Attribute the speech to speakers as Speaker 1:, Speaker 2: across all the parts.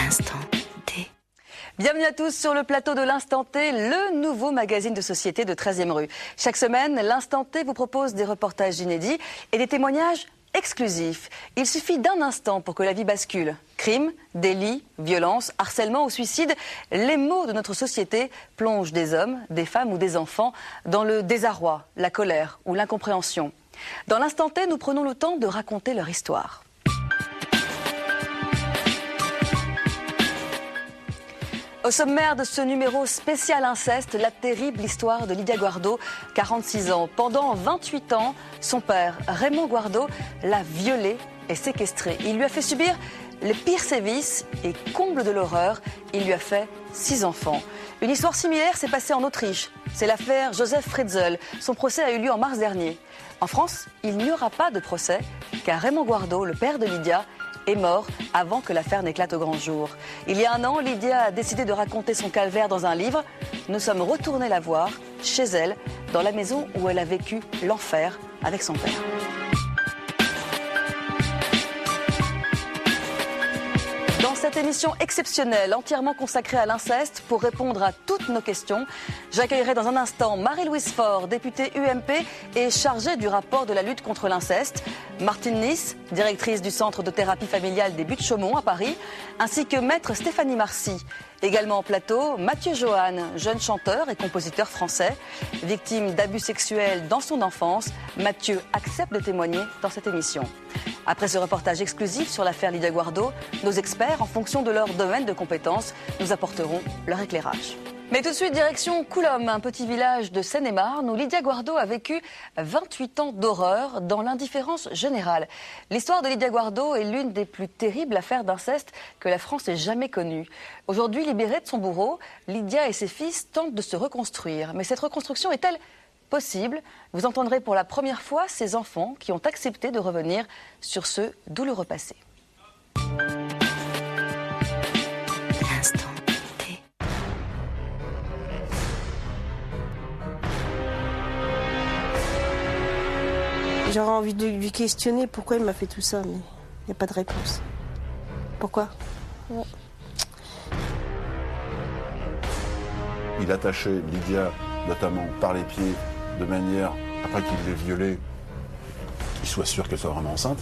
Speaker 1: L'instant T.
Speaker 2: Bienvenue à tous sur le plateau de l'Instant T, le nouveau magazine de société de 13e rue. Chaque semaine, l'Instant T vous propose des reportages inédits et des témoignages exclusifs. Il suffit d'un instant pour que la vie bascule. Crime, délit, violence, harcèlement ou suicide, les maux de notre société plongent des hommes, des femmes ou des enfants dans le désarroi, la colère ou l'incompréhension. Dans l'Instant T, nous prenons le temps de raconter leur histoire. Au sommaire de ce numéro spécial inceste, la terrible histoire de Lydia Guardo, 46 ans. Pendant 28 ans, son père, Raymond Guardo, l'a violée et séquestrée. Il lui a fait subir les pires sévices et, comble de l'horreur, il lui a fait 6 enfants. Une histoire similaire s'est passée en Autriche. C'est l'affaire Joseph Fritzl. Son procès a eu lieu en mars dernier. En France, il n'y aura pas de procès car Raymond Guardo, le père de Lydia, est mort avant que l'affaire n'éclate au grand jour. Il y a un an, Lydia a décidé de raconter son calvaire dans un livre. Nous sommes retournés la voir, chez elle, dans la maison où elle a vécu l'enfer avec son père. Dans cette émission exceptionnelle, entièrement consacrée à l'inceste, pour répondre à toutes nos questions, j'accueillerai dans un instant Marie-Louise Faure, députée UMP et chargée du rapport de la lutte contre l'inceste, Martine Nice, directrice du centre de thérapie familiale des Buttes-Chaumont à Paris, ainsi que maître Stéphanie Marcy. Également en plateau, Mathieu Johan, jeune chanteur et compositeur français. Victime d'abus sexuels dans son enfance, Mathieu accepte de témoigner dans cette émission. Après ce reportage exclusif sur l'affaire Lydia Guardo, nos experts, en fonction de leur domaine de compétences, nous apporteront leur éclairage. Mais tout de suite, direction Coulombe, un petit village de Seine-et-Marne où Lydia Guardo a vécu 28 ans d'horreur dans l'indifférence générale. L'histoire de Lydia Guardo est l'une des plus terribles affaires d'inceste que la France ait jamais connues. Aujourd'hui, libérée de son bourreau, Lydia et ses fils tentent de se reconstruire. Mais cette reconstruction est-elle possible? Vous entendrez pour la première fois ces enfants qui ont accepté de revenir sur ce douloureux passé.
Speaker 1: L'instant T.
Speaker 3: J'aurais envie de lui questionner pourquoi il m'a fait tout ça, mais il n'y a pas de réponse. Pourquoi?
Speaker 4: Il attachait Lydia, notamment par les pieds, de manière, après qu'il l'ait violée, qu'il soit sûr qu'elle soit vraiment enceinte.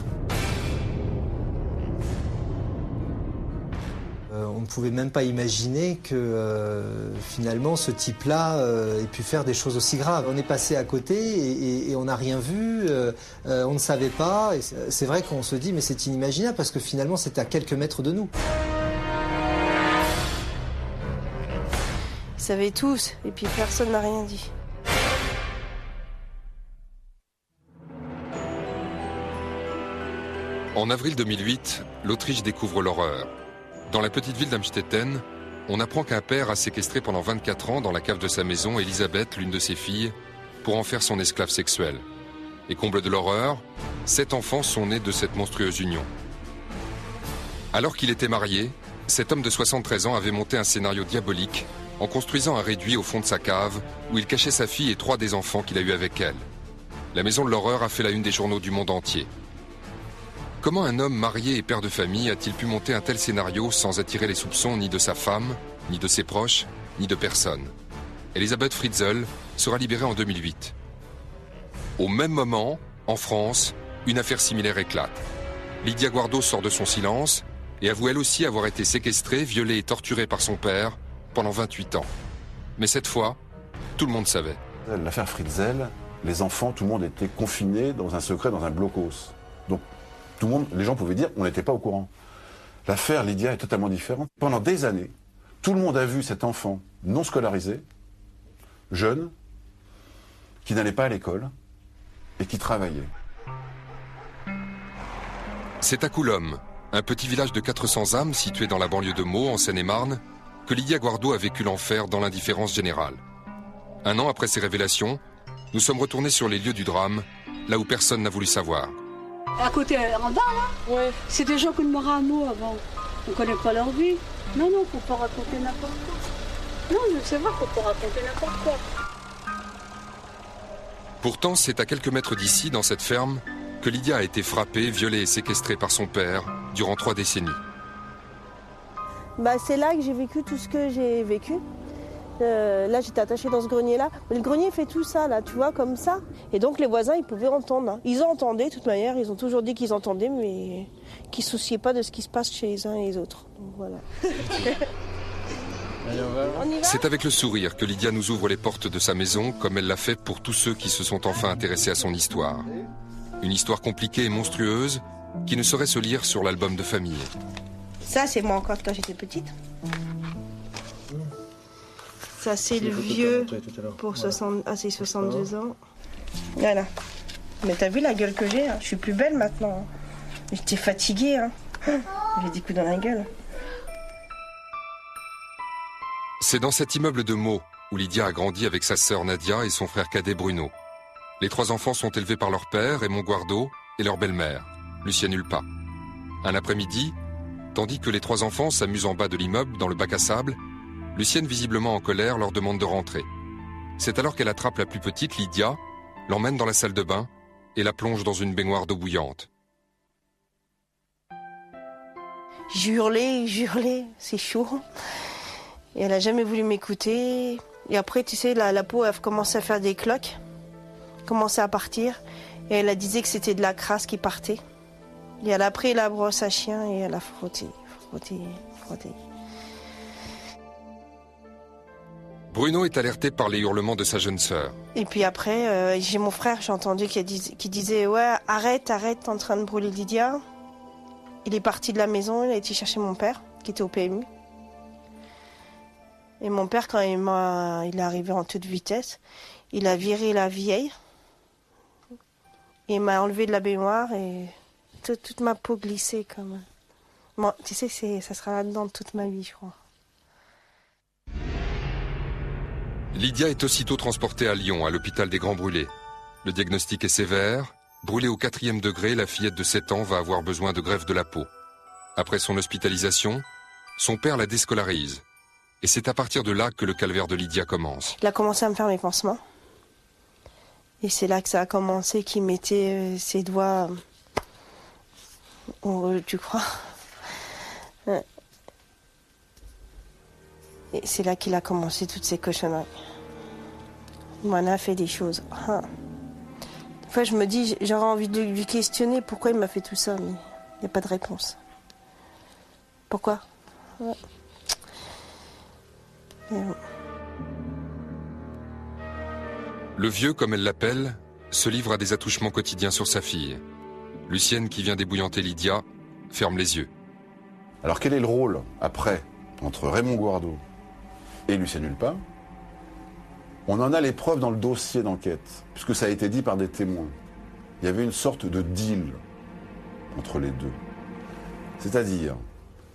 Speaker 5: On ne pouvait même pas imaginer que finalement ce type-là ait pu faire des choses aussi graves. On est passé à côté et on n'a rien vu, on ne savait pas. Et c'est vrai qu'on se dit mais c'est inimaginable parce que finalement c'était à quelques mètres de nous.
Speaker 3: Ils savaient tous, et puis personne n'a rien dit.
Speaker 6: En avril 2008, l'Autriche découvre l'horreur. Dans la petite ville d'Amstetten, on apprend qu'un père a séquestré pendant 24 ans dans la cave de sa maison Elisabeth, l'une de ses filles, pour en faire son esclave sexuelle. Et comble de l'horreur, 7 enfants sont nés de cette monstrueuse union. Alors qu'il était marié, cet homme de 73 ans avait monté un scénario diabolique en construisant un réduit au fond de sa cave où il cachait sa fille et 3 des enfants qu'il a eus avec elle. La maison de l'horreur a fait la une des journaux du monde entier. Comment un homme marié et père de famille a-t-il pu monter un tel scénario sans attirer les soupçons ni de sa femme, ni de ses proches, ni de personne? Elisabeth Fritzl sera libérée en 2008. Au même moment, en France, une affaire similaire éclate. Lydia Guardo sort de son silence et avoue elle aussi avoir été séquestrée, violée et torturée par son père pendant 28 ans. Mais cette fois, tout le monde savait.
Speaker 4: L'affaire Fritzl, les enfants, tout le monde était confiné dans un secret, dans un blocos. Donc, tout le monde, les gens pouvaient dire on n'était pas au courant. L'affaire Lydia est totalement différente. Pendant des années, tout le monde a vu cet enfant non scolarisé, jeune, qui n'allait pas à l'école et qui travaillait.
Speaker 6: C'est à Coulombe, un petit village de 400 âmes situé dans la banlieue de Meaux, en Seine-et-Marne, que Lydia Guardo a vécu l'enfer dans l'indifférence générale. Un an après ces révélations, nous sommes retournés sur les lieux du drame, là où personne n'a voulu savoir.
Speaker 7: À côté, en bas, là, ouais. C'est des gens qui me rameaux avant. On ne connaît pas leur vie. Non, non, faut pas raconter n'importe quoi. Non, je sais pas, faut pas raconter n'importe quoi.
Speaker 6: Pourtant, c'est à quelques mètres d'ici, dans cette ferme, que Lydia a été frappée, violée et séquestrée par son père durant 3 décennies.
Speaker 3: Bah, c'est là que j'ai vécu tout ce que j'ai vécu. Là, j'étais attachée dans ce grenier-là. Le grenier fait tout ça, là, tu vois, comme ça. Et donc, les voisins, ils pouvaient entendre. Hein. Ils entendaient, de toute manière. Ils ont toujours dit qu'ils entendaient, mais qu'ils ne se souciaient pas de ce qui se passe chez les uns et les autres. Donc, voilà. On y va ?
Speaker 6: C'est avec le sourire que Lydia nous ouvre les portes de sa maison, comme elle l'a fait pour tous ceux qui se sont enfin intéressés à son histoire. Une histoire compliquée et monstrueuse qui ne saurait se lire sur l'album de famille.
Speaker 3: Ça, c'est moi encore quand j'étais petite. Ça, c'est le vieux pour 62 ans. Voilà. Mais t'as vu la gueule que j'ai, hein. Je suis plus belle maintenant. J'étais fatiguée. Hein. J'ai des coups dans la gueule.
Speaker 6: C'est dans cet immeuble de Meaux où Lydia a grandi avec sa sœur Nadia et son frère cadet Bruno. Les 3 enfants sont élevés par leur père, Raymond Guardo, et leur belle-mère, Lucienne Hulpa. Un après-midi, tandis que les 3 enfants s'amusent en bas de l'immeuble dans le bac à sable, Lucienne, visiblement en colère, leur demande de rentrer. C'est alors qu'elle attrape la plus petite, Lydia, l'emmène dans la salle de bain et la plonge dans une baignoire d'eau bouillante.
Speaker 3: J'hurlais, c'est chaud. Et elle n'a jamais voulu m'écouter. Et après, tu sais, la peau, elle commençait à faire des cloques, commençait à partir. Et elle a disait que c'était de la crasse qui partait. Et elle a pris la brosse à chien et elle a frotté.
Speaker 6: Bruno est alerté par les hurlements de sa jeune sœur.
Speaker 3: Et puis après, j'ai mon frère, j'ai entendu qui disait « Ouais, arrête, t'es en train de brûler Lydia ». Il est parti de la maison, il a été chercher mon père, qui était au PMU. Et mon père, quand il est arrivé en toute vitesse, il a viré la vieille. Et il m'a enlevé de la baignoire et toute ma peau glissait comme... Bon, tu sais, ça sera là-dedans toute ma vie, je crois.
Speaker 6: Lydia est aussitôt transportée à Lyon, à l'hôpital des Grands Brûlés. Le diagnostic est sévère. Brûlée au 4e degré, la fillette de 7 ans va avoir besoin de greffe de la peau. Après son hospitalisation, son père la déscolarise. Et c'est à partir de là que le calvaire de Lydia commence.
Speaker 3: Il a commencé à me faire mes pansements. Et c'est là que ça a commencé, qu'il mettait ses doigts... tu crois ? Et c'est là qu'il a commencé toutes ces cochonneries. Il m'en a fait des choses. Des fois, je me dis, j'aurais envie de lui questionner pourquoi il m'a fait tout ça, mais il n'y a pas de réponse. Pourquoi ? Ouais.
Speaker 6: Le vieux, comme elle l'appelle, se livre à des attouchements quotidiens sur sa fille. Lucienne, qui vient débouillanter Lydia, ferme les yeux.
Speaker 4: Alors quel est le rôle, après, entre Raymond Guardo et Lucienne Hulpa? On en a les preuves dans le dossier d'enquête, puisque ça a été dit par des témoins. Il y avait une sorte de deal entre les deux. C'est-à-dire,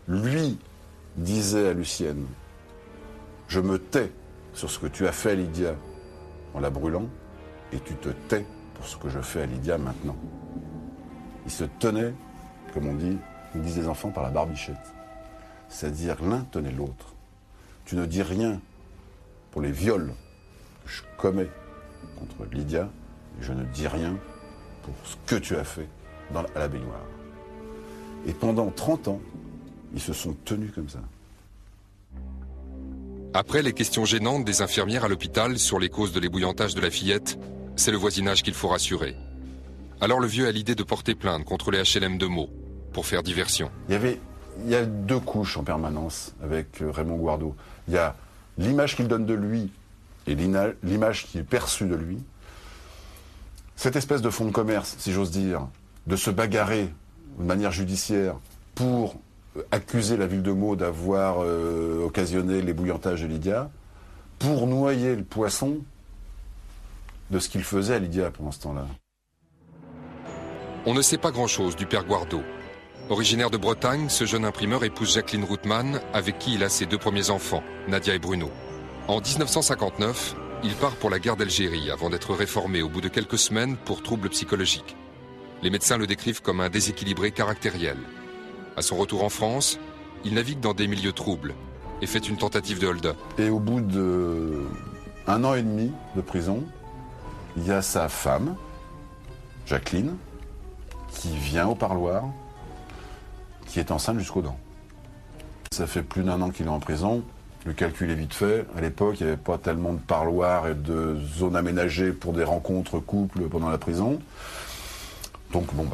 Speaker 4: lui disait à Lucienne, « Je me tais sur ce que tu as fait à Lydia en la brûlant, et tu te tais pour ce que je fais à Lydia maintenant. » Il se tenait, comme on dit, ils disent les enfants, par la barbichette. C'est-à-dire, l'un tenait l'autre. Tu ne dis rien pour les viols que je commets contre Lydia, et je ne dis rien pour ce que tu as fait à la baignoire. Et pendant 30 ans, ils se sont tenus comme ça.
Speaker 6: Après les questions gênantes des infirmières à l'hôpital sur les causes de l'ébouillantage de la fillette, c'est le voisinage qu'il faut rassurer. Alors le vieux a l'idée de porter plainte contre les HLM de Meaux, pour faire diversion.
Speaker 4: Il y a 2 couches en permanence avec Raymond Guardo. Il y a l'image qu'il donne de lui et l'image qui est perçue de lui. Cette espèce de fonds de commerce, si j'ose dire, de se bagarrer de manière judiciaire pour accuser la ville de Meaux d'avoir occasionné l'ébouillantage de Lydia, pour noyer le poisson de ce qu'il faisait à Lydia pendant ce temps-là.
Speaker 6: On ne sait pas grand-chose du père Guardo. Originaire de Bretagne, ce jeune imprimeur épouse Jacqueline Routmann, avec qui il a ses 2 premiers enfants, Nadia et Bruno. En 1959, il part pour la guerre d'Algérie avant d'être réformé au bout de quelques semaines pour troubles psychologiques. Les médecins le décrivent comme un déséquilibré caractériel. À son retour en France, il navigue dans des milieux troubles et fait une tentative de hold-up.
Speaker 4: Et au bout d'1 an et demi de prison, il y a sa femme, Jacqueline, qui vient au parloir, qui est enceinte jusqu'aux dents. Ça fait plus d'1 an qu'il est en prison. Le calcul est vite fait. À l'époque, il n'y avait pas tellement de parloirs et de zones aménagées pour des rencontres couples pendant la prison. Donc, bon,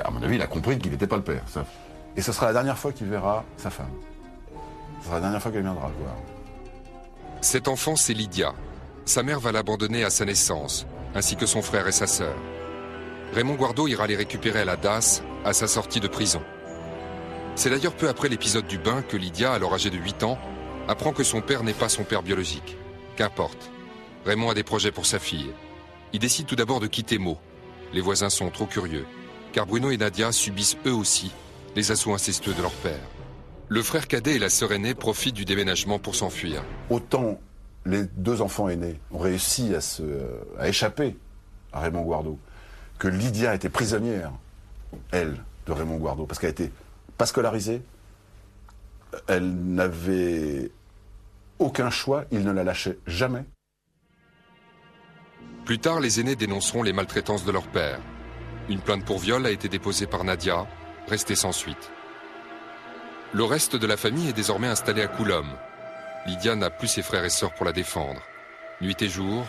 Speaker 4: à mon avis, il a compris qu'il n'était pas le père. Ça. Et ce sera la dernière fois qu'il verra sa femme. Ce sera la dernière fois qu'elle viendra le voir.
Speaker 6: Cet enfant, c'est Lydia. Sa mère va l'abandonner à sa naissance, ainsi que son frère et sa sœur. Raymond Guardo ira les récupérer à la DAS à sa sortie de prison. C'est d'ailleurs peu après l'épisode du bain que Lydia, alors âgée de 8 ans, apprend que son père n'est pas son père biologique. Qu'importe. Raymond a des projets pour sa fille. Il décide tout d'abord de quitter Meaux. Les voisins sont trop curieux, car Bruno et Nadia subissent eux aussi les assauts incestueux de leur père. Le frère cadet et la sœur aînée profitent du déménagement pour s'enfuir.
Speaker 4: Autant les 2 enfants aînés ont réussi à échapper à Raymond Guardo, que Lydia était prisonnière, elle, de Raymond Guardo, parce qu'elle était pas scolarisée, elle n'avait aucun choix, il ne la lâchait jamais.
Speaker 6: Plus tard, les aînés dénonceront les maltraitances de leur père. Une plainte pour viol a été déposée par Nadia, restée sans suite. Le reste de la famille est désormais installé à Coulombe. Lydia n'a plus ses frères et sœurs pour la défendre. Nuit et jour,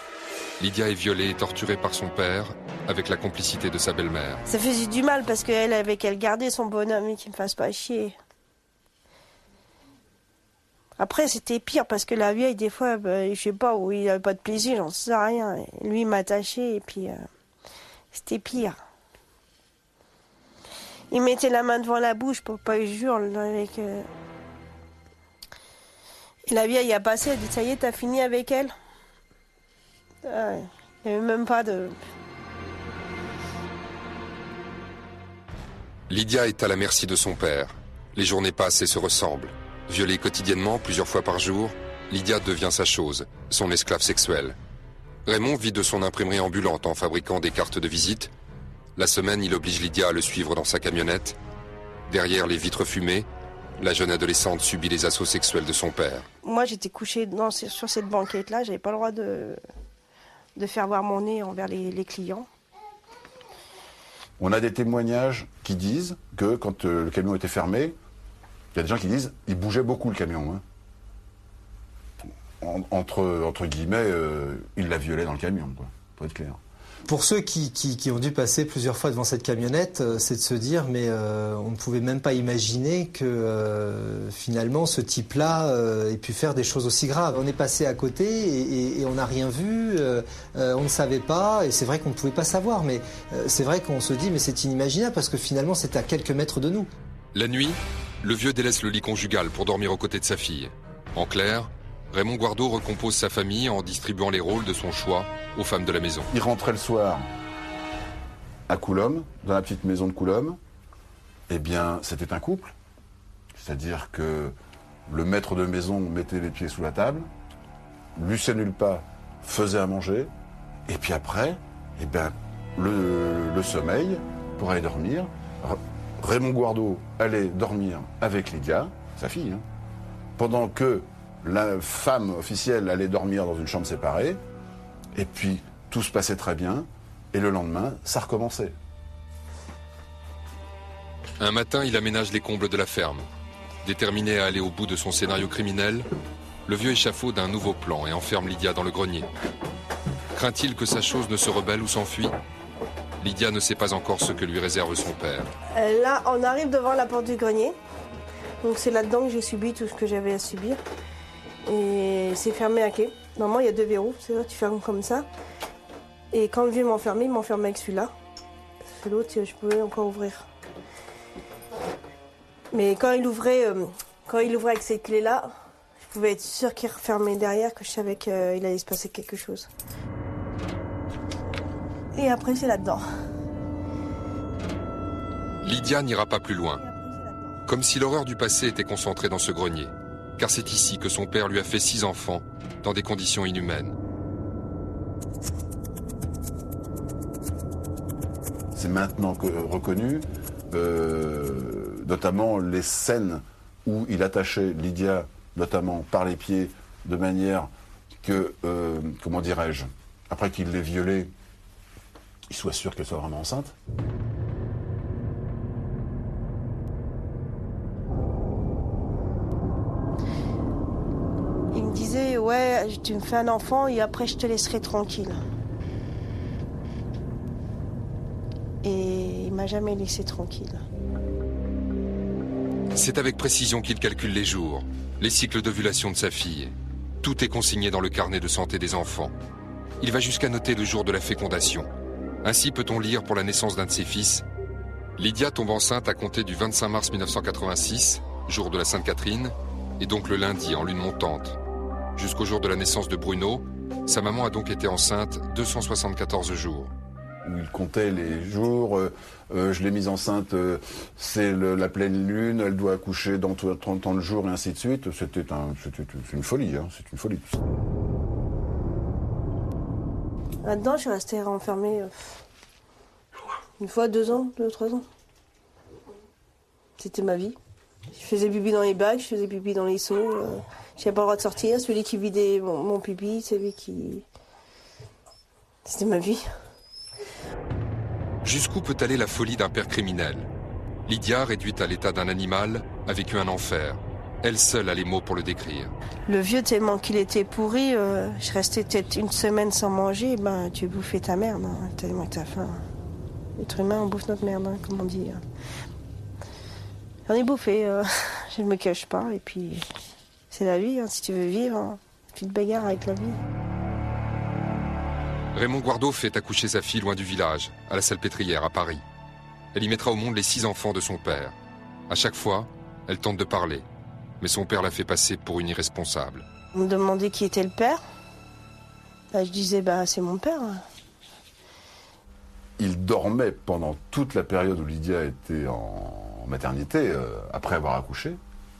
Speaker 6: Lydia est violée et torturée par son père, avec la complicité de sa belle-mère.
Speaker 3: Ça faisait du mal parce qu'elle avait qu'elle gardait son bonhomme et qu'il me fasse pas chier. Après, c'était pire parce que la vieille, des fois, je sais pas, où il avait pas de plaisir, j'en sais rien. Lui, il m'attachait et puis c'était pire. Il mettait la main devant la bouche pour pas que je hurle avec. Et la vieille a passé, elle dit ça y est, t'as fini avec elle. Ah ouais. Il n'y avait même pas de.
Speaker 6: Lydia est à la merci de son père. Les journées passent et se ressemblent. Violée quotidiennement, plusieurs fois par jour, Lydia devient sa chose, son esclave sexuelle. Raymond vit de son imprimerie ambulante en fabriquant des cartes de visite. La semaine, il oblige Lydia à le suivre dans sa camionnette. Derrière les vitres fumées, la jeune adolescente subit les assauts sexuels de son père.
Speaker 3: Moi, j'étais couchée sur cette banquette-là, j'avais pas le droit de faire voir mon nez envers les clients.
Speaker 4: On a des témoignages qui disent que quand le camion était fermé, il y a des gens qui disent qu'il bougeait beaucoup le camion. Hein. Entre guillemets, il la violait dans le camion, quoi, pour être clair.
Speaker 5: Pour ceux qui ont dû passer plusieurs fois devant cette camionnette, c'est de se dire mais on ne pouvait même pas imaginer que finalement ce type-là ait pu faire des choses aussi graves. On est passé à côté et on n'a rien vu, on ne savait pas et c'est vrai qu'on ne pouvait pas savoir, mais c'est vrai qu'on se dit mais c'est inimaginable parce que finalement c'est à quelques mètres de nous.
Speaker 6: La nuit, le vieux délaisse le lit conjugal pour dormir aux côtés de sa fille. En clair, Raymond Guardo recompose sa famille en distribuant les rôles de son choix aux femmes de la maison.
Speaker 4: Il rentrait le soir à Coulombe, dans la petite maison de Coulombe. Eh bien, c'était un couple. C'est-à-dire que le maître de maison mettait les pieds sous la table, Lucien Hulpas faisait à manger, et puis après, eh bien, le sommeil pour aller dormir. Raymond Guardo allait dormir avec Lydia, sa fille, hein, pendant que la femme officielle allait dormir dans une chambre séparée, et puis tout se passait très bien, et le lendemain, ça recommençait.
Speaker 6: Un matin, il aménage les combles de la ferme. Déterminé à aller au bout de son scénario criminel, le vieux échafaude un nouveau plan et enferme Lydia dans le grenier. Craint-il que sa chose ne se rebelle ou s'enfuit ? Lydia ne sait pas encore ce que lui réserve son père.
Speaker 3: Là, on arrive devant la porte du grenier. Donc c'est là-dedans que j'ai subi tout ce que j'avais à subir. Et c'est fermé à clé. Normalement, il y a 2 verrous. C'est vrai, tu fermes comme ça. Et quand le vieux m'a enfermé, il m'a enfermé avec celui-là. Parce que l'autre, je pouvais encore ouvrir. Mais quand il ouvrait avec cette clé-là, je pouvais être sûre qu'il refermait derrière, que je savais qu'il allait se passer quelque chose. Et après, c'est là-dedans.
Speaker 6: Lydia n'ira pas plus loin. Comme si l'horreur du passé était concentrée dans ce grenier. Car c'est ici que son père lui a fait 6 enfants, dans des conditions inhumaines.
Speaker 4: C'est maintenant reconnu, notamment les scènes où il attachait Lydia, notamment par les pieds, de manière que, comment dirais-je, après qu'il l'ait violée, il soit sûr qu'elle soit vraiment enceinte.
Speaker 3: disait, ouais, tu me fais un enfant et après je te laisserai tranquille. Et il m'a jamais laissé tranquille.
Speaker 6: C'est avec précision qu'il calcule les jours, les cycles d'ovulation de sa fille. Tout est consigné dans le carnet de santé des enfants. Il va jusqu'à noter le jour de la fécondation. Ainsi peut-on lire pour la naissance d'un de ses fils: Lydia tombe enceinte à compter du 25 mars 1986, jour de la Sainte-Catherine, et donc le lundi en lune montante. Jusqu'au jour de la naissance de Bruno, sa maman a donc été enceinte 274 jours.
Speaker 4: Où il comptait les jours, je l'ai mise enceinte, c'est la pleine lune, elle doit accoucher dans 30 ans de jours et ainsi de suite. C'est une folie, hein, c'est une folie tout ça.
Speaker 3: Là-dedans, je suis restée renfermée une fois, 2 ans, 3 ans. C'était ma vie. Je faisais pipi dans les bacs, je faisais pipi dans les seaux. Je n'avais pas le droit de sortir. Celui qui vidait mon pipi, c'est lui qui... C'était ma vie.
Speaker 6: Jusqu'où peut aller la folie d'un père criminel? Lydia, réduite à l'état d'un animal, a vécu un enfer. Elle seule a les mots pour le décrire.
Speaker 3: Le vieux, tellement qu'il était pourri, je restais peut-être une semaine sans manger, ben tu bouffais ta merde, hein, tellement que t'as faim. L'être humain, on bouffe notre merde, hein, comme on dit. J'en ai bouffé, je ne me cache pas, et puis c'est la vie, hein, si tu veux vivre, hein, tu te bagarres avec la vie.
Speaker 6: Raymond Guardo fait accoucher sa fille loin du village, à la Salpêtrière, à Paris. Elle y mettra au monde les 6 enfants de son père. À chaque fois, elle tente de parler, mais son père la fait passer pour une irresponsable.
Speaker 3: On me demandait qui était le père. Bah, je disais, c'est mon père.
Speaker 4: Il dormait pendant toute la période où Lydia était en maternité, après avoir accouché.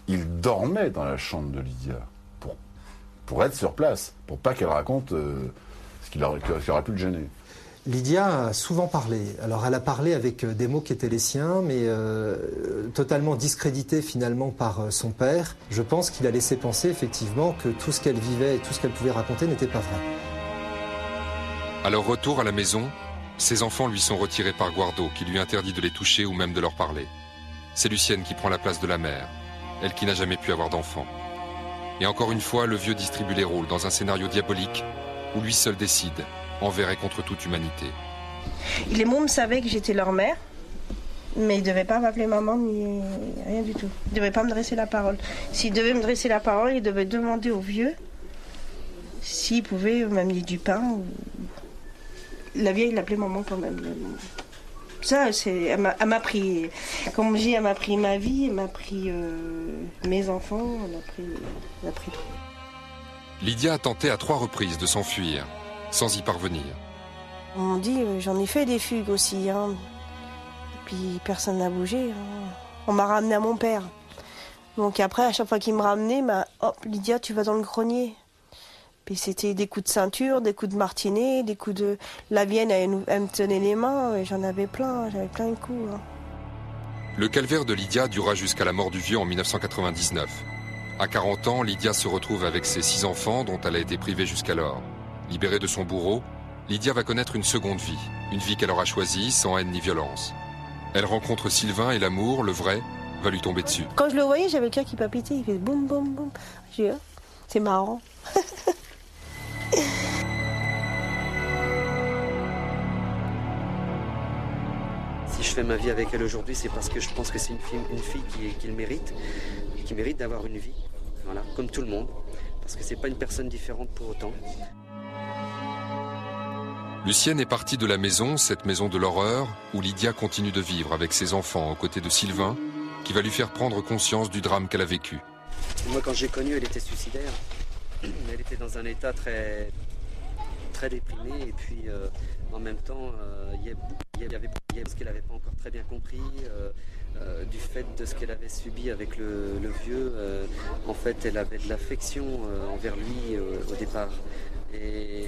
Speaker 4: Il dormait dans la chambre de Lydia pour être sur place, pour pas qu'elle raconte ce qui aurait pu le gêner.
Speaker 5: Lydia a souvent parlé. Alors elle a parlé avec des mots qui étaient les siens, mais totalement discrédités finalement par son père. Je pense qu'il a laissé penser effectivement que tout ce qu'elle vivait et tout ce qu'elle pouvait raconter n'était pas vrai.
Speaker 6: À leur retour à la maison, ses enfants lui sont retirés par Guardo, qui lui interdit de les toucher ou même de leur parler. C'est Lucienne qui prend la place de la mère, elle qui n'a jamais pu avoir d'enfant. Et encore une fois, le vieux distribue les rôles dans un scénario diabolique où lui seul décide, envers et contre toute humanité.
Speaker 3: Les mômes savaient que j'étais leur mère, mais ils ne devaient pas m'appeler maman ni rien du tout. Ils ne devaient pas me dresser la parole. S'ils devaient me dresser la parole, ils devaient demander au vieux s'il pouvait m'amener du pain. La vieille l'appelait maman quand même. Ça, elle m'a pris, comme je dis, elle m'a pris ma vie, elle m'a pris mes enfants, elle a pris tout.
Speaker 6: Lydia a tenté à 3 reprises de s'enfuir, sans y parvenir.
Speaker 3: On dit, j'en ai fait des fugues aussi, hein. Puis personne n'a bougé. Hein. On m'a ramené à mon père. Donc après, à chaque fois qu'il me ramenait, hop, Lydia, tu vas dans le grenier. Puis c'était des coups de ceinture, des coups de martinet, des coups de... La Vienne, elle me tenait les mains, et j'en avais plein, j'avais plein de coups. Hein.
Speaker 6: Le calvaire de Lydia dura jusqu'à la mort du vieux en 1999. À 40 ans, Lydia se retrouve avec ses 6 enfants dont elle a été privée jusqu'alors. Libérée de son bourreau, Lydia va connaître une seconde vie, une vie qu'elle aura choisie sans haine ni violence. Elle rencontre Sylvain et l'amour, le vrai, va lui tomber dessus.
Speaker 3: Quand je le voyais, j'avais le cœur qui palpitait, il fait boum boum boum. Je dis, c'est marrant.
Speaker 8: Si je fais ma vie avec elle aujourd'hui, c'est parce que je pense que c'est une fille qui le mérite, qui mérite d'avoir une vie, voilà, comme tout le monde, parce que c'est pas une personne différente pour autant.
Speaker 6: Lucienne est partie de la maison, cette maison de l'horreur, où Lydia continue de vivre avec ses enfants aux côtés de Sylvain, qui va lui faire prendre conscience du drame qu'elle a vécu.
Speaker 8: Moi, quand j'ai connu, elle était suicidaire. Elle était dans un état très, très déprimé, et puis en même temps, il y avait ce qu'elle n'avait pas encore très bien compris, du fait de ce qu'elle avait subi avec le vieux. En fait, elle avait de l'affection envers lui au départ. Et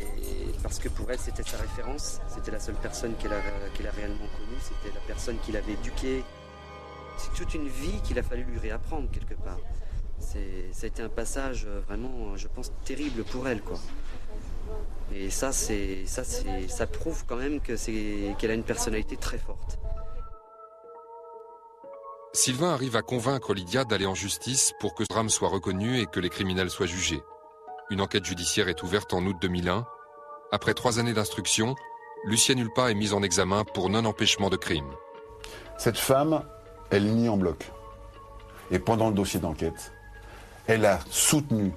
Speaker 8: parce que pour elle, c'était sa référence, c'était la seule personne qu'elle a réellement connue, c'était la personne qui l'avait éduquée. C'est toute une vie qu'il a fallu lui réapprendre quelque part. Ça a été un passage vraiment, je pense, terrible pour elle, quoi. Et ça prouve quand même qu'elle a une personnalité très forte.
Speaker 6: Sylvain arrive à convaincre Lydia d'aller en justice pour que ce drame soit reconnu et que les criminels soient jugés. Une enquête judiciaire est ouverte en août 2001. Après 3 années d'instruction, Lucienne Hulpas est mise en examen pour non-empêchement de crime.
Speaker 4: Cette femme, elle nie en bloc. Et pendant le dossier d'enquête, elle a soutenu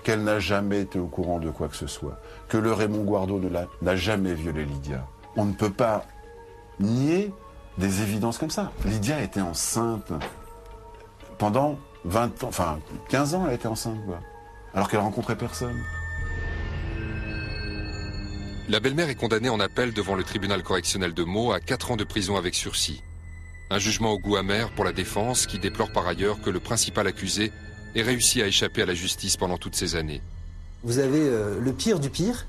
Speaker 4: qu'elle n'a jamais été au courant de quoi que ce soit, que le Raymond Guardo n'a jamais violé Lydia. On ne peut pas nier des évidences comme ça. Lydia était enceinte pendant 20 ans, enfin 15 ans elle était enceinte, quoi, alors qu'elle rencontrait personne.
Speaker 6: La belle-mère est condamnée en appel devant le tribunal correctionnel de Meaux à 4 ans de prison avec sursis. Un jugement au goût amer pour la défense qui déplore par ailleurs que le principal accusé ait réussi à échapper à la justice pendant toutes ces années.
Speaker 5: Vous avez le pire du pire.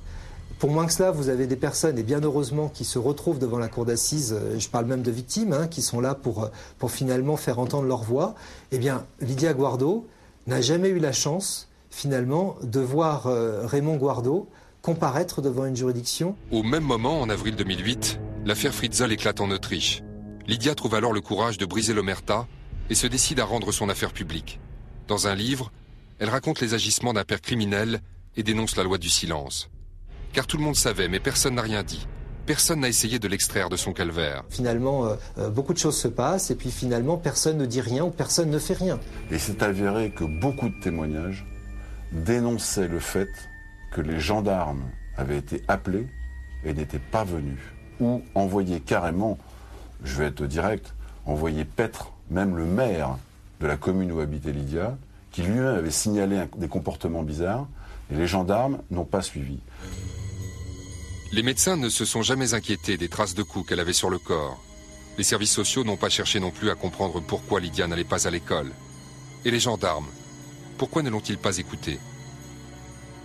Speaker 5: Pour moins que cela, vous avez des personnes, et bien heureusement, qui se retrouvent devant la cour d'assises, je parle même de victimes, qui sont là pour finalement faire entendre leur voix. Eh bien, Lydia Guardo n'a jamais eu la chance, finalement, de voir Raymond Guardo comparaître devant une juridiction.
Speaker 6: Au même moment, en avril 2008, l'affaire Fritzl éclate en Autriche. Lydia trouve alors le courage de briser l'omerta et se décide à rendre son affaire publique. Dans un livre, elle raconte les agissements d'un père criminel et dénonce la loi du silence. Car tout le monde savait, mais personne n'a rien dit. Personne n'a essayé de l'extraire de son calvaire.
Speaker 5: Finalement, beaucoup de choses se passent et puis finalement, personne ne dit rien ou personne ne fait rien.
Speaker 4: Et c'est avéré que beaucoup de témoignages dénonçaient le fait que les gendarmes avaient été appelés et n'étaient pas venus. Ou envoyés carrément, je vais être direct, envoyés paître même le maire de la commune où habitait Lydia, qui lui-même avait signalé des comportements bizarres, et les gendarmes n'ont pas suivi.
Speaker 6: Les médecins ne se sont jamais inquiétés des traces de coups qu'elle avait sur le corps. Les services sociaux n'ont pas cherché non plus à comprendre pourquoi Lydia n'allait pas à l'école. Et les gendarmes, pourquoi ne l'ont-ils pas écoutée ?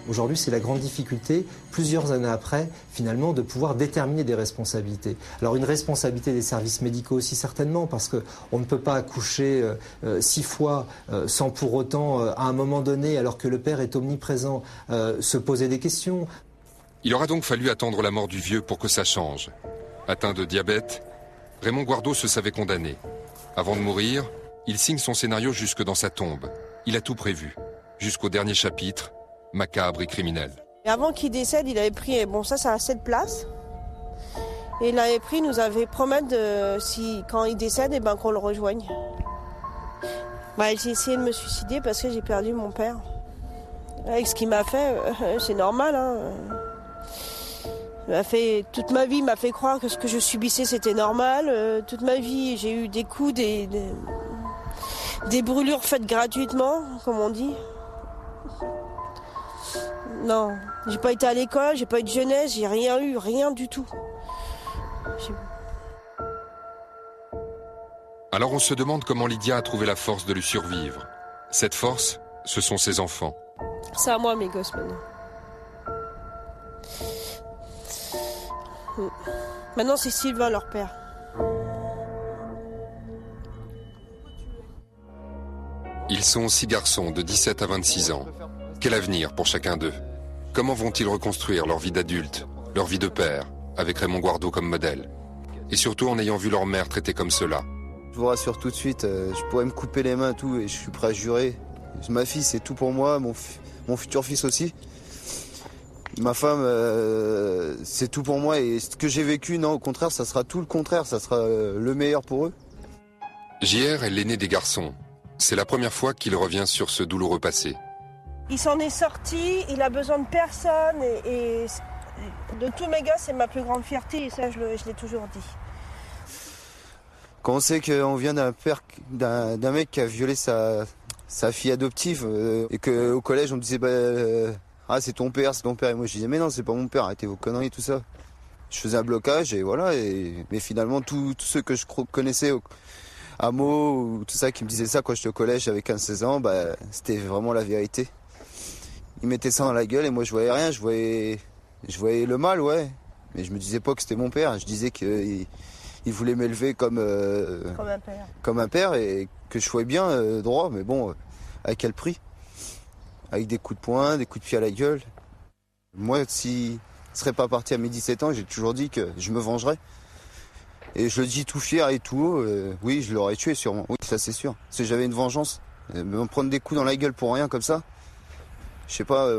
Speaker 5: Aujourd'hui, c'est la grande difficulté, plusieurs années après, finalement, de pouvoir déterminer des responsabilités. Alors une responsabilité des services médicaux aussi certainement, parce qu'on ne peut pas accoucher 6 fois sans pour autant, à un moment donné, alors que le père est omniprésent, se poser des questions.
Speaker 6: Il aura donc fallu attendre la mort du vieux pour que ça change. Atteint de diabète, Raymond Guardo se savait condamné. Avant de mourir, il signe son scénario jusque dans sa tombe. Il a tout prévu, jusqu'au dernier chapitre, macabre et criminel.
Speaker 3: Et avant qu'il décède, il avait pris, bon ça a 7 places. Et il avait pris, nous avait promis quand il décède, qu'on le rejoigne. J'ai essayé de me suicider parce que j'ai perdu mon père. Avec ce qu'il m'a fait, c'est normal. Toute ma vie, il m'a fait croire que ce que je subissais, c'était normal. Toute ma vie, j'ai eu des coups, des brûlures faites gratuitement, comme on dit. Non, j'ai pas été à l'école, j'ai pas eu de jeunesse, j'ai rien eu, rien du tout.
Speaker 6: Alors on se demande comment Lydia a trouvé la force de lui survivre. Cette force, ce sont ses enfants.
Speaker 3: C'est à moi, mes gosses, maintenant. Maintenant, c'est Sylvain, leur père.
Speaker 6: Ils sont 6 garçons de 17 à 26 ans. Quel avenir pour chacun d'eux ? Comment vont-ils reconstruire leur vie d'adulte, leur vie de père, avec Raymond Guardo comme modèle ? Et surtout en ayant vu leur mère traitée comme cela.
Speaker 9: Je vous rassure tout de suite, je pourrais me couper les mains et tout, et je suis prêt à jurer. Ma fille, c'est tout pour moi, mon futur fils aussi. Ma femme, c'est tout pour moi, et ce que j'ai vécu, non, au contraire, ça sera tout le contraire, ça sera le meilleur pour eux.
Speaker 6: JR est l'aîné des garçons. C'est la première fois qu'il revient sur ce douloureux passé.
Speaker 3: Il s'en est sorti, il a besoin de personne, et de tous mes gars, c'est ma plus grande fierté, et ça, je l'ai toujours dit.
Speaker 9: Quand on sait qu'on vient d'un mec qui a violé sa fille adoptive, et qu'au collège, on me disait, c'est ton père, et moi je disais, mais non, c'est pas mon père, arrêtez vos conneries, tout ça. Je faisais un blocage, et voilà, mais finalement, tous ceux que je connaissais à Meaux, ou tout ça, qui me disaient ça quand j'étais au collège, j'avais 15-16 ans, c'était vraiment la vérité. Ils mettaient ça dans la gueule et moi je voyais rien, je voyais le mal, ouais. Mais je me disais pas que c'était mon père, je disais qu'il voulait m'élever comme un père et que je sois bien droit, mais bon, à quel prix ? Avec des coups de poing, des coups de pied à la gueule. Moi, s'il ne serait pas parti à mes 17 ans, j'ai toujours dit que je me vengerais. Et je le dis tout fier et tout haut, oui, je l'aurais tué sûrement, oui, ça c'est sûr. Parce que j'avais une vengeance, me prendre des coups dans la gueule pour rien comme ça. Je sais pas,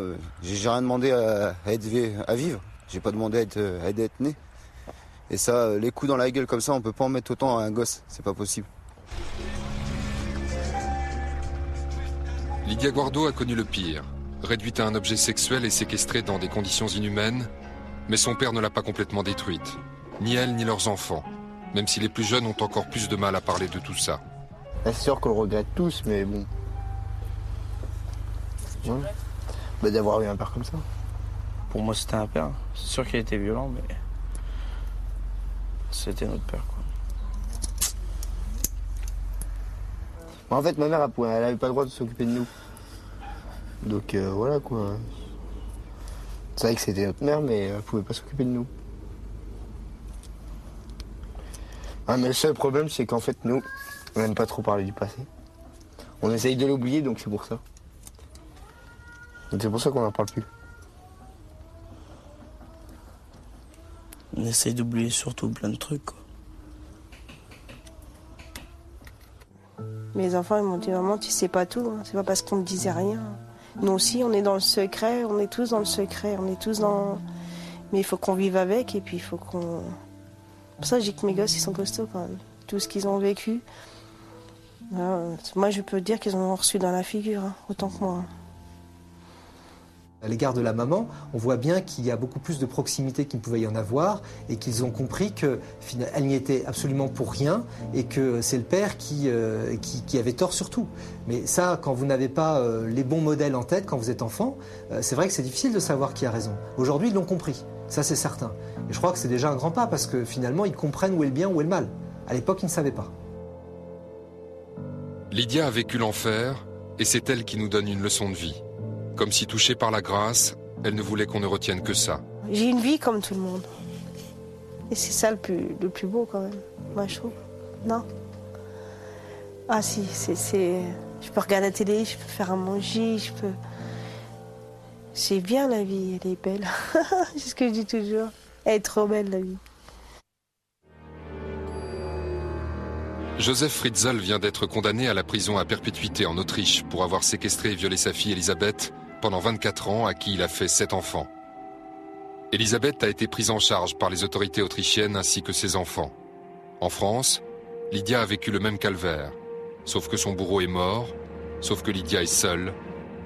Speaker 9: j'ai rien demandé à vivre. J'ai pas demandé à être né. Et ça, les coups dans la gueule comme ça, on peut pas en mettre autant à un gosse. C'est pas possible.
Speaker 6: Lydia Guardo a connu le pire. Réduite à un objet sexuel et séquestrée dans des conditions inhumaines, mais son père ne l'a pas complètement détruite. Ni elle, ni leurs enfants. Même si les plus jeunes ont encore plus de mal à parler de tout ça.
Speaker 9: C'est sûr qu'on le regrette tous, mais bon. Ouais. Bah, d'avoir eu un père comme ça.
Speaker 10: Pour moi, c'était un père. C'est sûr qu'il était violent, mais c'était notre père, quoi.
Speaker 9: En fait, ma mère, elle avait pas le droit de s'occuper de nous. Donc voilà, quoi. C'est vrai que c'était notre mère, mais elle pouvait pas s'occuper de nous. Ah, mais le seul problème, c'est qu'en fait, nous, on n'aime pas trop parler du passé. On essaye de l'oublier, donc c'est pour ça. Donc c'est pour ça qu'on n'en parle plus.
Speaker 10: On essaye d'oublier surtout plein de trucs, quoi.
Speaker 3: Mes enfants, ils m'ont dit, maman, tu sais pas tout, hein. C'est pas parce qu'on ne disait rien. Nous aussi, on est dans le secret, on est tous dans le secret, on est tous dans... Mais il faut qu'on vive avec, et puis il faut qu'on... Pour ça, je dis que mes gosses, ils sont costauds quand même. Tout ce qu'ils ont vécu. Moi, je peux dire qu'ils en ont reçu dans la figure, hein, autant que moi.
Speaker 5: À l'égard de la maman, on voit bien qu'il y a beaucoup plus de proximité qu'il ne pouvait y en avoir et qu'ils ont compris qu'elle n'y était absolument pour rien et que c'est le père qui avait tort sur tout. Mais ça, quand vous n'avez pas les bons modèles en tête, quand vous êtes enfant, c'est vrai que c'est difficile de savoir qui a raison. Aujourd'hui, ils l'ont compris, ça c'est certain. Et je crois que c'est déjà un grand pas parce que finalement, ils comprennent où est le bien, où est le mal. À l'époque, ils ne savaient pas.
Speaker 6: Lydia a vécu l'enfer et c'est elle qui nous donne une leçon de vie. Comme si touchée par la grâce, elle ne voulait qu'on ne retienne que ça.
Speaker 3: J'ai une vie comme tout le monde. Et c'est ça le plus beau quand même, moi je trouve. Non? Ah si, je peux regarder la télé, je peux faire à manger, je peux... C'est bien la vie, elle est belle. C'est ce que je dis toujours. Elle est trop belle la vie.
Speaker 6: Joseph Fritzl vient d'être condamné à la prison à perpétuité en Autriche pour avoir séquestré et violé sa fille Elisabeth pendant 24 ans, à qui il a fait 7 enfants. Elisabeth a été prise en charge par les autorités autrichiennes ainsi que ses enfants. En France, Lydia a vécu le même calvaire, sauf que son bourreau est mort, sauf que Lydia est seule,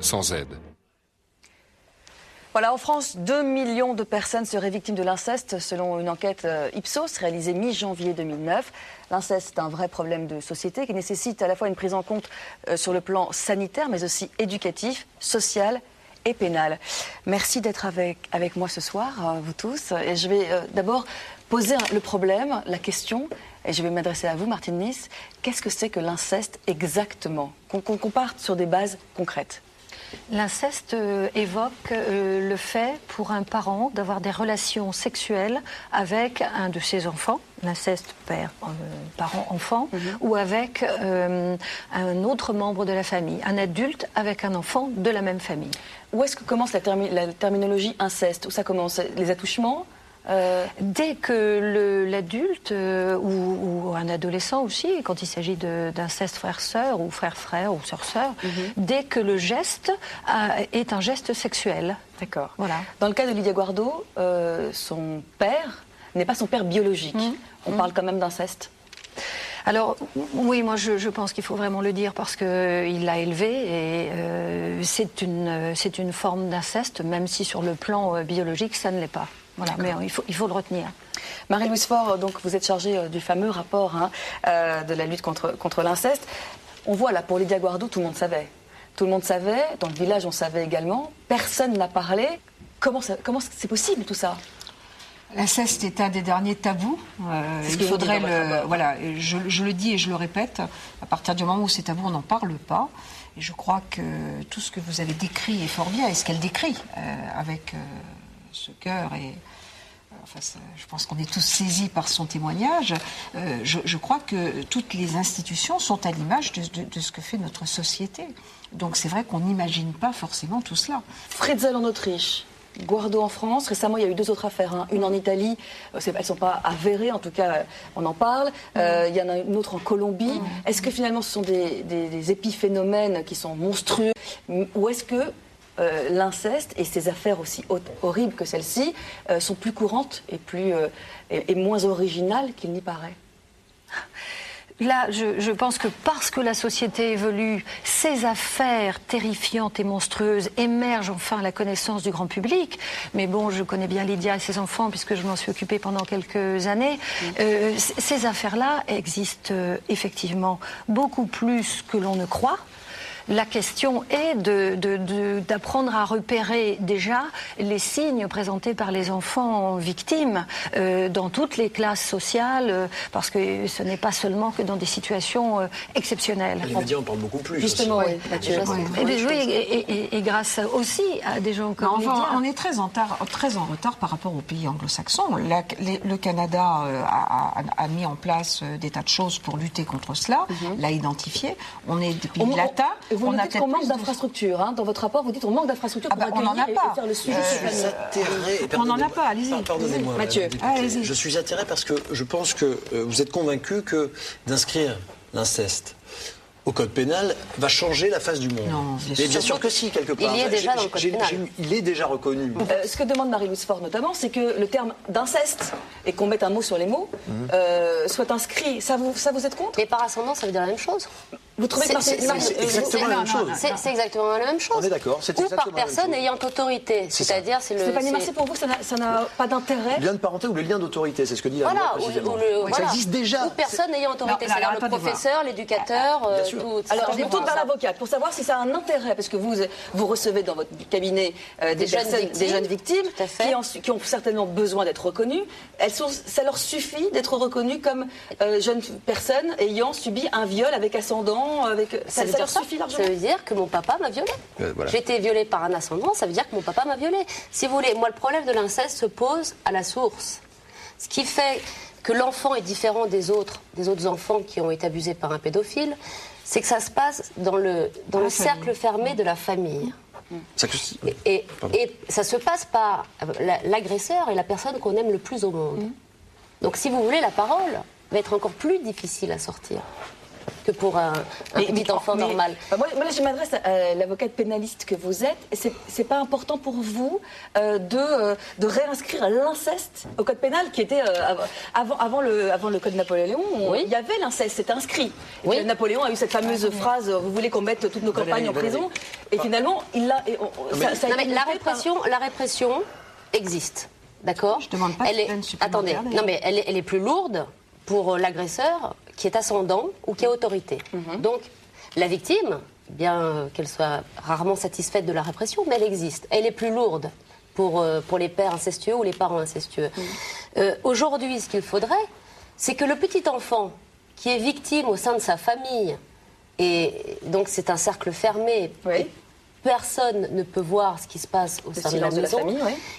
Speaker 6: sans aide.
Speaker 2: Voilà, en France, 2 millions de personnes seraient victimes de l'inceste, selon une enquête Ipsos réalisée mi-janvier 2009. L'inceste est un vrai problème de société qui nécessite à la fois une prise en compte sur le plan sanitaire, mais aussi éducatif, social et pénal. Merci d'être avec moi ce soir, vous tous. Et je vais d'abord poser le problème, la question, et je vais m'adresser à vous, Martine Nice. Qu'est-ce que c'est que l'inceste exactement? Qu'on parte sur des bases concrètes.
Speaker 11: L'inceste évoque le fait pour un parent d'avoir des relations sexuelles avec un de ses enfants, l'inceste parent-enfant, ou avec un autre membre de la famille, un adulte avec un enfant de la même famille.
Speaker 2: Où est-ce que commence la terminologie inceste? Où ça commence? Les attouchements?
Speaker 11: Dès que l'adulte ou un adolescent aussi, quand il s'agit d'inceste frère-sœur ou frère-frère ou sœur-sœur, dès que le geste est un geste sexuel.
Speaker 2: D'accord.
Speaker 11: Voilà.
Speaker 2: Dans le cas de Lydia Guardo, son père n'est pas son père biologique. On parle quand même d'inceste.
Speaker 11: Alors, oui, moi je pense qu'il faut vraiment le dire parce qu'il l'a élevé et c'est une forme d'inceste, même si sur le plan biologique, ça ne l'est pas. Voilà, mais il faut le retenir.
Speaker 2: Marie-Louise Faure, donc vous êtes chargée du fameux rapport de la lutte contre l'inceste. On voit là, pour Lydia Guardo, tout le monde savait. Tout le monde savait, dans le village on savait également, personne n'a parlé. Comment c'est possible tout ça?
Speaker 12: L'inceste est un des derniers tabous. Il faudrait voilà, je le dis et je le répète, à partir du moment où c'est tabou, on n'en parle pas. Et je crois que tout ce que vous avez décrit est fort bien, et ce qu'elle décrit avec ce cœur et enfin, je pense qu'on est tous saisis par son témoignage. Je crois que toutes les institutions sont à l'image de ce que fait notre société. Donc c'est vrai qu'on n'imagine pas forcément tout cela.
Speaker 2: Fritzl en Autriche, Guardo en France. Récemment, il y a eu 2 autres affaires. Une en Italie, elles ne sont pas avérées, en tout cas, on en parle. Il y en a une autre en Colombie. Est-ce que finalement, ce sont des épiphénomènes qui sont monstrueux, ou est-ce que l'inceste et ces affaires aussi horribles que celle-ci sont plus courantes et moins originales qu'il n'y paraît?
Speaker 11: Là, je pense que parce que la société évolue, ces affaires terrifiantes et monstrueuses émergent enfin à la connaissance du grand public. Mais bon, je connais bien Lydia et ses enfants puisque je m'en suis occupée pendant quelques années. Ces affaires-là existent effectivement beaucoup plus que l'on ne croit. La question est d'apprendre à repérer déjà les signes présentés par les enfants victimes dans toutes les classes sociales, parce que ce n'est pas seulement que dans des situations exceptionnelles.
Speaker 13: Les médias en parlent beaucoup plus.
Speaker 11: Justement,
Speaker 13: aussi.
Speaker 11: oui, Mathieu. Et grâce aussi à des gens comme Lydia.
Speaker 12: On est très en retard par rapport aux pays anglo-saxons. Le Canada a mis en place des tas de choses pour lutter contre cela, l'a identifié. On est des pays latins.
Speaker 2: Vous nous dites qu'on manque d'infrastructures. Dans votre rapport, vous dites qu'on manque d'infrastructures pour accueillir et faire le suivi de ces familles.
Speaker 12: On n'en a pas, allez-y.
Speaker 13: Pardonnez-moi,
Speaker 2: Mathieu.
Speaker 13: Je suis atterré parce que je pense que vous êtes convaincu que d'inscrire l'inceste au code pénal va changer la face du monde.
Speaker 12: Non,
Speaker 13: bien sûr que si, quelque part.
Speaker 1: Il y est déjà dans le code pénal.
Speaker 13: Il est déjà reconnu.
Speaker 2: Ce que demande Marie-Louise Faure notamment, c'est que le terme d'inceste, et qu'on mette un mot sur les mots, soit inscrit. Ça vous êtes contre?
Speaker 1: Mais par ascendant, ça veut dire la même chose.
Speaker 2: Vous trouvez que
Speaker 13: c'est exactement la même chose.
Speaker 1: C'est exactement la même chose.
Speaker 13: On est d'accord.
Speaker 1: Ou par personne ayant autorité. C'est-à-dire, c'est le.
Speaker 2: Stéphanie Marcy, pour vous, ça n'a pas d'intérêt?
Speaker 13: Le lien de parenté ou le lien d'autorité, c'est ce que dit la loi précisément. Ça existe déjà.
Speaker 1: Ou personne ayant autorité. C'est-à-dire le professeur, l'éducateur, tout.
Speaker 2: Alors, je vais tourner vers l'avocate pour savoir si ça a un intérêt, parce que vous recevez dans votre cabinet des jeunes victimes qui ont certainement besoin d'être reconnues. Ça leur suffit d'être reconnues comme jeunes personnes ayant subi un viol avec ascendant. Ça leur suffit largement.
Speaker 1: Ça veut dire que mon papa m'a violée. J'ai été violée par un ascendant, ça veut dire que mon papa m'a violée. Si vous voulez, moi, le problème de l'inceste se pose à la source. Ce qui fait que l'enfant est différent des autres enfants qui ont été abusés par un pédophile, c'est que ça se passe dans le cercle fermé de la famille. Et ça se passe par l'agresseur et la personne qu'on aime le plus au monde. Donc, si vous voulez, la parole va être encore plus difficile à sortir que pour un petit enfant normal.
Speaker 2: Moi, là, je m'adresse à l'avocate pénaliste que vous êtes. C'est pas important pour vous de réinscrire l'inceste au code pénal qui était avant le code Napoléon. Il y avait l'inceste, c'était inscrit. Et Napoléon a eu cette fameuse phrase "Vous voulez qu'on mette toutes nos campagnes en prison?" Et finalement, il l'a.
Speaker 1: La répression existe, d'accord.
Speaker 12: Je demande pas.
Speaker 1: Attendez, non mais elle est plus lourde pour l'agresseur qui est ascendant ou qui a autorité. Donc, la victime, bien qu'elle soit rarement satisfaite de la répression, mais elle existe. Elle est plus lourde pour les pères incestueux ou les parents incestueux. Aujourd'hui, ce qu'il faudrait, c'est que le petit enfant qui est victime au sein de sa famille, et donc c'est un cercle fermé, personne ne peut voir ce qui se passe au sein de la maison.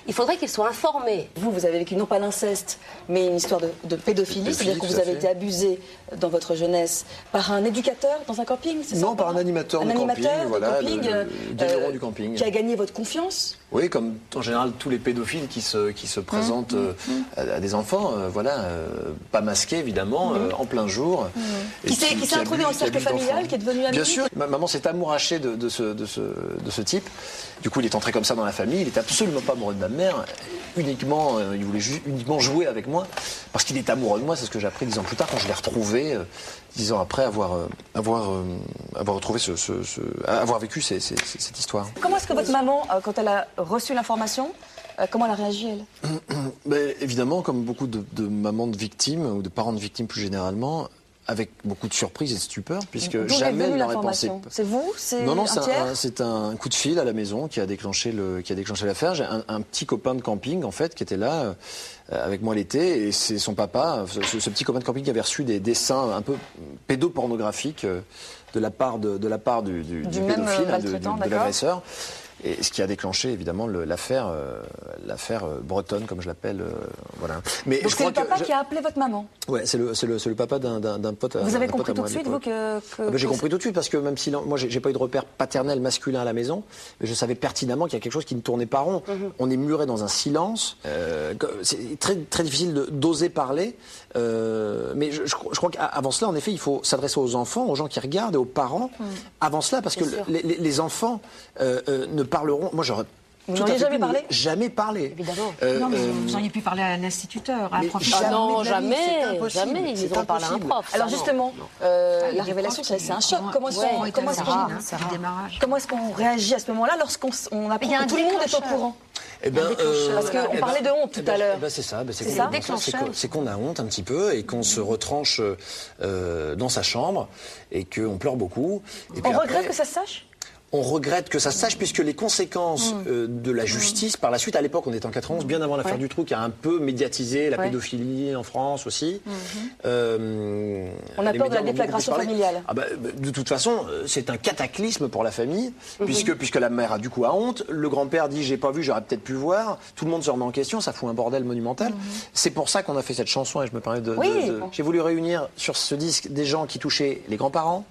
Speaker 1: Il faudrait qu'il soit informé.
Speaker 2: Vous avez vécu non pas l'inceste, mais une histoire de pédophilie, c'est-à-dire que vous avez été abusé dans votre jeunesse par un éducateur dans un camping, c'est ça?
Speaker 13: Non, par un animateur de camping, voilà, le vigneron du camping.
Speaker 2: Qui a gagné votre confiance?
Speaker 13: Oui, comme en général tous les pédophiles qui se présentent à des enfants, pas masqués évidemment, en plein jour.
Speaker 2: Qui s'est introduit dans le cercle familial, qui est devenu ami?
Speaker 13: Bien sûr, ma maman s'est amourachée de ce type. Du coup, il est entré comme ça dans la famille. Il n'était absolument pas amoureux de ma mère. Uniquement, il voulait uniquement jouer avec moi parce qu'il est amoureux de moi. C'est ce que j'ai appris 10 ans plus tard quand je l'ai retrouvé, 10 ans après avoir retrouvé avoir vécu cette histoire.
Speaker 2: Comment est-ce que votre maman, quand elle a reçu l'information, comment elle a réagi, elle?
Speaker 13: Évidemment, comme beaucoup de mamans de victimes ou de parents de victimes plus généralement, avec beaucoup de surprise et de stupeur, puisque jamais elle n'aurait pensé.
Speaker 2: C'est vous?
Speaker 13: Non, c'est un coup de fil à la maison qui a déclenché l'affaire. J'ai un petit copain de camping, en fait, qui était là avec moi l'été, et c'est son papa, ce petit copain de camping qui avait reçu des dessins un peu pédopornographiques de la part du pédophile, de l'agresseur. Et ce qui a déclenché évidemment l'affaire bretonne, comme je l'appelle, voilà. Mais
Speaker 2: donc c'est le papa qui a appelé votre maman?
Speaker 13: Ouais, c'est le papa d'un pote.
Speaker 2: Vous avez compris tout de suite, vous, que
Speaker 13: j'ai compris tout de suite parce que même si moi j'ai pas eu de repère paternel masculin à la maison, mais je savais pertinemment qu'il y a quelque chose qui ne tournait pas rond. On est muré dans un silence. C'est très très difficile d'oser parler. Mais je crois qu'avant cela, en effet, il faut s'adresser aux enfants, aux gens qui regardent et aux parents. Avant cela, parce que les enfants ne parleront. Moi, j'aurais.
Speaker 2: Vous n'auriez jamais parlé ?
Speaker 13: Jamais parlé.
Speaker 1: Évidemment.
Speaker 12: Non, mais vous auriez pu parler à un instituteur, à un professeur.
Speaker 1: Non, jamais, ils vont parler à un prof.
Speaker 2: Alors justement, la révélation, c'est un choc. Comment est-ce qu'on réagit à ce moment-là lorsqu'on apprend que tout le monde est au courant ? Parce qu'on parlait de honte tout à l'heure.
Speaker 13: C'est ça. C'est qu'on a honte un petit peu et qu'on se retranche dans sa chambre et qu'on pleure beaucoup. Et puis
Speaker 2: on regrette que ça se sache ?
Speaker 13: On regrette que ça se sache puisque les conséquences de la justice, par la suite, à l'époque, on était en 91, bien avant l'affaire Dutroux, qui a un peu médiatisé la pédophilie en France aussi.
Speaker 2: On a peur de la déflagration familiale.
Speaker 13: De toute façon, c'est un cataclysme pour la famille, puisque la mère a du coup honte, le grand-père dit j'ai pas vu, j'aurais peut-être pu voir, tout le monde se remet en question, ça fout un bordel monumental. C'est pour ça qu'on a fait cette chanson et je me permets j'ai voulu réunir sur ce disque des gens qui touchaient les grands-parents,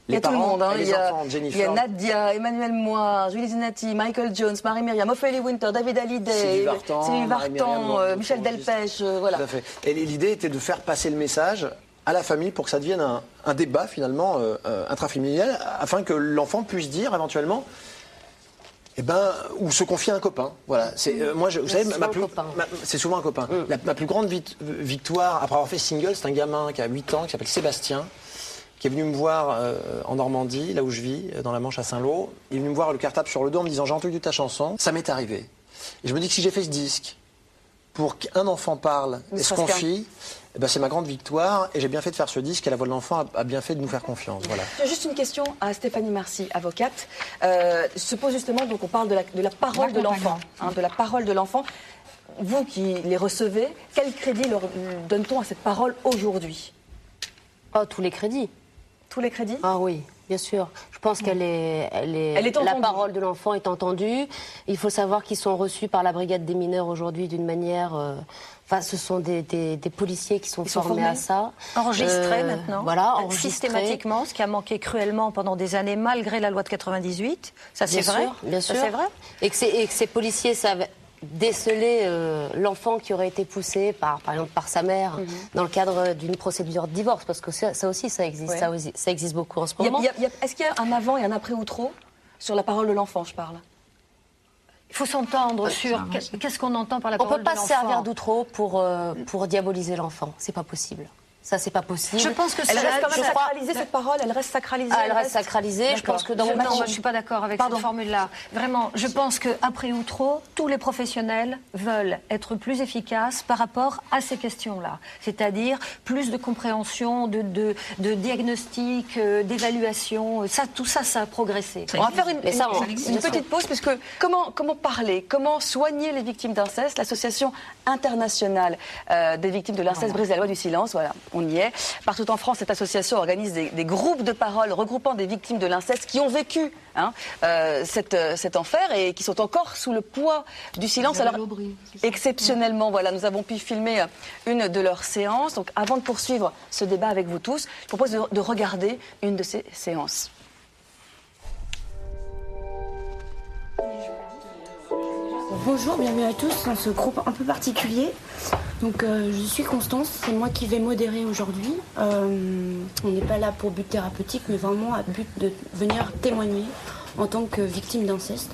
Speaker 13: les parents, tout le monde, les enfants, Jennifer.
Speaker 2: Il y a Nadia, Emmanuel Moir, Julie Zenati, Michael Jones, Marie-Myriam, Ophélie Winter, David Hallyday,
Speaker 13: Sylvie Vartan,
Speaker 2: Michel Delpech, voilà.
Speaker 13: Tout à fait. Et l'idée était de faire passer le message à la famille pour que ça devienne un débat finalement intrafamilial, afin que l'enfant puisse dire éventuellement, ou se confier à un copain. Voilà. Vous savez, c'est souvent un copain. Ma plus grande victoire après avoir fait single, c'est un gamin qui a 8 ans, qui s'appelle Sébastien, qui est venu me voir en Normandie, là où je vis, dans la Manche à Saint-Lô. Il est venu me voir le cartable sur le dos en me disant « J'ai entendu ta chanson, ça m'est arrivé ». Et je me dis que si j'ai fait ce disque pour qu'un enfant parle et se confie, c'est ma grande victoire. Et j'ai bien fait de faire ce disque et la voix de l'enfant a bien fait de nous faire confiance. Voilà.
Speaker 2: Juste une question à Stéphanie Marcy, avocate. Se pose justement, donc on parle de la parole de l'enfant. De la parole de l'enfant. Vous qui les recevez, quel crédit leur donne-t-on à cette parole aujourd'hui ?
Speaker 1: Tous les crédits.
Speaker 2: Tous les crédits ?
Speaker 1: Ah oui, bien sûr. Je pense qu'elle est la parole de l'enfant est entendue. Il faut savoir qu'ils sont reçus par la brigade des mineurs aujourd'hui d'une manière... ce sont des policiers qui sont formés à ça.
Speaker 11: Enregistrés maintenant.
Speaker 1: Voilà, enregistrés.
Speaker 11: Systématiquement, ce qui a manqué cruellement pendant des années, malgré la loi de 98. Ça, c'est vrai.
Speaker 1: Bien sûr.
Speaker 11: Ça, c'est vrai.
Speaker 1: Et que ces policiers savent déceler l'enfant qui aurait été poussé par exemple par sa mère dans le cadre d'une procédure de divorce, parce que ça aussi ça existe, ça existe beaucoup en ce moment.
Speaker 2: Est-ce qu'il y a un avant et un après Outreau sur la parole de l'enfant, je parle ?
Speaker 11: Il faut s'entendre sur qu'est-ce qu'on entend par la parole de l'enfant.
Speaker 1: On ne peut pas se servir d'Outreau pour diaboliser l'enfant, c'est pas possible. Ça, c'est pas possible.
Speaker 11: Je pense que
Speaker 2: elle reste quand même sacralisée, cette parole. Elle reste sacralisée.
Speaker 1: Elle reste sacralisée. Je pense que dans
Speaker 11: je suis pas d'accord avec cette formule-là. Vraiment, je pense qu'après Outreau, tous les professionnels veulent être plus efficaces par rapport à ces questions-là. C'est-à-dire plus de compréhension, de diagnostic, d'évaluation. Tout ça a progressé.
Speaker 2: On va faire une petite pause, parce que comment parler, comment soigner les victimes d'inceste ? L'Association internationale des victimes de l'inceste brise la loi du silence. Voilà. On y est. Partout en France, cette association organise des groupes de parole regroupant des victimes de l'inceste qui ont vécu cet enfer et qui sont encore sous le poids du silence. Alors, exceptionnellement, voilà, nous avons pu filmer une de leurs séances. Donc, avant de poursuivre ce débat avec vous tous, je propose de regarder une de ces séances.
Speaker 14: Bonjour, bienvenue à tous dans ce groupe un peu particulier. Donc je suis Constance, c'est moi qui vais modérer aujourd'hui. On n'est pas là pour but thérapeutique, mais vraiment à but de venir témoigner en tant que victime d'inceste.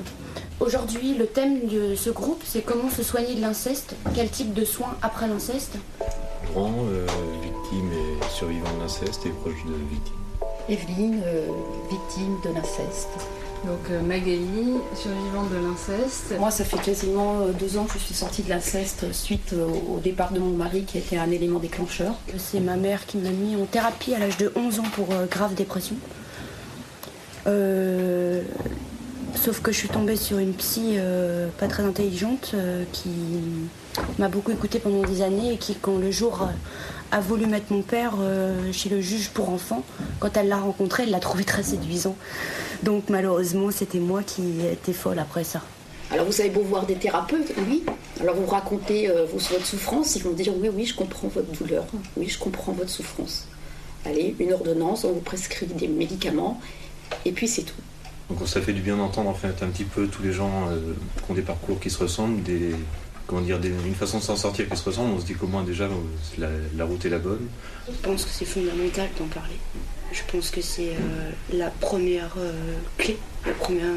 Speaker 14: Aujourd'hui, le thème de ce groupe, c'est comment se soigner de l'inceste, quel type de soins après l'inceste.
Speaker 15: Victime et survivant de l'inceste et proche de victime.
Speaker 16: Evelyne, victime de l'inceste.
Speaker 17: Donc Magali, survivante de l'inceste.
Speaker 16: Moi, ça fait quasiment 2 ans que je suis sortie de l'inceste suite au départ de mon mari qui a été un élément déclencheur.
Speaker 14: C'est ma mère qui m'a mis en thérapie à l'âge de 11 ans pour grave dépression. Sauf que je suis tombée sur une psy pas très intelligente qui m'a beaucoup écoutée pendant des années et qui, quand le jour a voulu mettre mon père chez le juge pour enfants, quand elle l'a rencontré, elle l'a trouvé très séduisant. Donc malheureusement, c'était moi qui étais folle après ça.
Speaker 16: Alors vous avez beau voir des thérapeutes, oui. Alors vous racontez votre souffrance, ils vont dire oui, je comprends votre douleur, oui, je comprends votre souffrance. Allez, une ordonnance, on vous prescrit des médicaments, et puis c'est tout.
Speaker 15: Donc ça fait du bien d'entendre en fait un petit peu tous les gens qui ont des parcours qui se ressemblent, une façon de s'en sortir qui se ressemble. On se dit qu'au moins déjà la route est la bonne.
Speaker 14: Je pense que c'est fondamental d'en parler. Je pense que c'est la première clé, la première